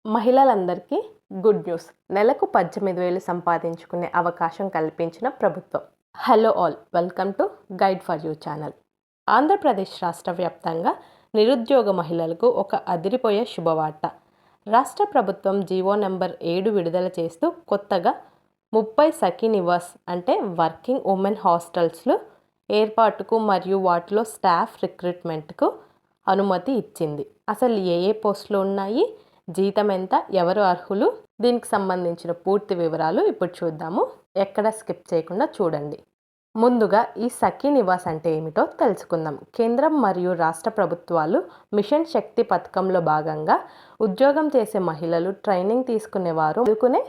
మహిళలందరికీ good news. నెలకు 18,000 సంపాదించుకునే అవకాశం కల్పించిన ప్రభుత్వం. Hello all, welcome to guide for you channel. Andhra Pradesh రాష్ట్ర వ్యాప్తంగా నిరుద్యోగ మహిళలకు ఒక అదిరిపోయే శుభవార్త. రాష్ట్ర ప్రభుత్వం జీవో నెంబర్ 7 విడుదల చేస్తూ కొత్తగా 30 సఖీ నివాస్ అంటే వర్కింగ్ ఉమెన్ హాస్టల్స్లు ఏర్పాటుకు మరియు వాటిలో స్టాఫ్ రిక్రూట్మెంట్కు అనుమతి ఇచ్చింది. అసలు ఏ పోస్టులు ఉన్నాయి, జీతం ఎంత, ఎవరు అర్హులు, దీనికి సంబంధించిన పూర్తి వివరాలు ఇప్పుడు చూద్దాము. ఎక్కడ స్కిప్ చేయకుండా చూడండి. ముందుగా ఈ సఖీ నివాస్ అంటే ఏమిటో తెలుసుకుందాం. కేంద్రం మరియు రాష్ట్ర ప్రభుత్వాలు మిషన్ శక్తి పథకంలో భాగంగా ఉద్యోగం చేసే మహిళలు, ట్రైనింగ్ తీసుకునేవారు, చదువుకునే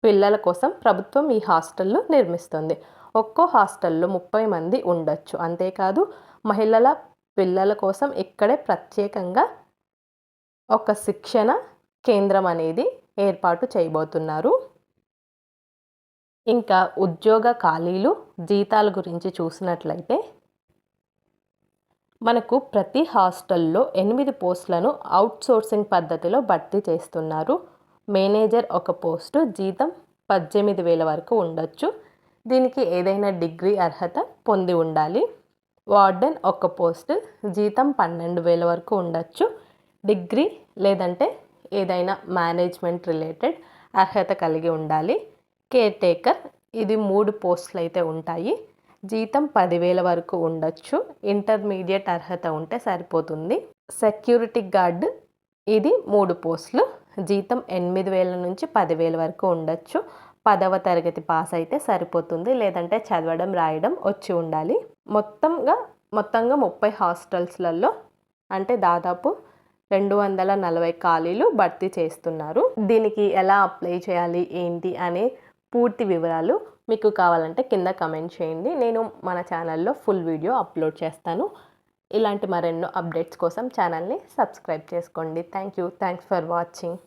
పిల్లల కోసం ప్రభుత్వం ఈ హాస్టళ్లు నిర్మిస్తుంది. ఒక్కో హాస్టల్లో 30 మంది ఉండొచ్చు. అంతేకాదు మహిళల పిల్లల కోసం ఇక్కడే ప్రత్యేకంగా ఒక శిక్షణ కేంద్రం అనేది ఏర్పాటు చేయబోతున్నారు. ఇంకా ఉద్యోగ ఖాళీలు, జీతాల గురించి చూసినట్లయితే మనకు ప్రతి హాస్టల్లో 8 పోస్టులను అవుట్సోర్సింగ్ పద్ధతిలో భర్తీ చేస్తున్నారు. మేనేజర్ ఒక పోస్టు, జీతం 18,000 వరకు ఉండొచ్చు. దీనికి ఏదైనా డిగ్రీ అర్హత పొంది ఉండాలి. వార్డెన్ ఒక పోస్టు, జీతం 12,000 వరకు ఉండొచ్చు. డిగ్రీ లేదంటే ఏదైనా మేనేజ్మెంట్ రిలేటెడ్ అర్హత కలిగి ఉండాలి. కేర్ టేకర్, ఇది 3 పోస్టులు అయితే ఉంటాయి. జీతం 10,000 వరకు ఉండొచ్చు. ఇంటర్మీడియట్ అర్హత ఉంటే సరిపోతుంది. సెక్యూరిటీ గార్డ్, ఇది 3 పోస్టులు. జీతం 8,000 నుంచి 10,000 వరకు ఉండొచ్చు. 10వ తరగతి పాస్ అయితే సరిపోతుంది, లేదంటే చదవడం రాయడం వచ్చి ఉండాలి. మొత్తంగా 30 హాస్టల్స్లలో అంటే దాదాపు 240 ఖాళీలు భర్తీ చేస్తున్నారు. దీనికి ఎలా అప్లై చేయాలి, ఏంటి అనే పూర్తి వివరాలు మీకు కావాలంటే కింద కమెంట్ చేయండి. నేను మన ఛానల్లో ఫుల్ వీడియో అప్లోడ్ చేస్తాను. ఇలాంటి మరెన్నో అప్డేట్స్ కోసం ఛానల్ని సబ్స్క్రైబ్ చేసుకోండి. Thanks for watching.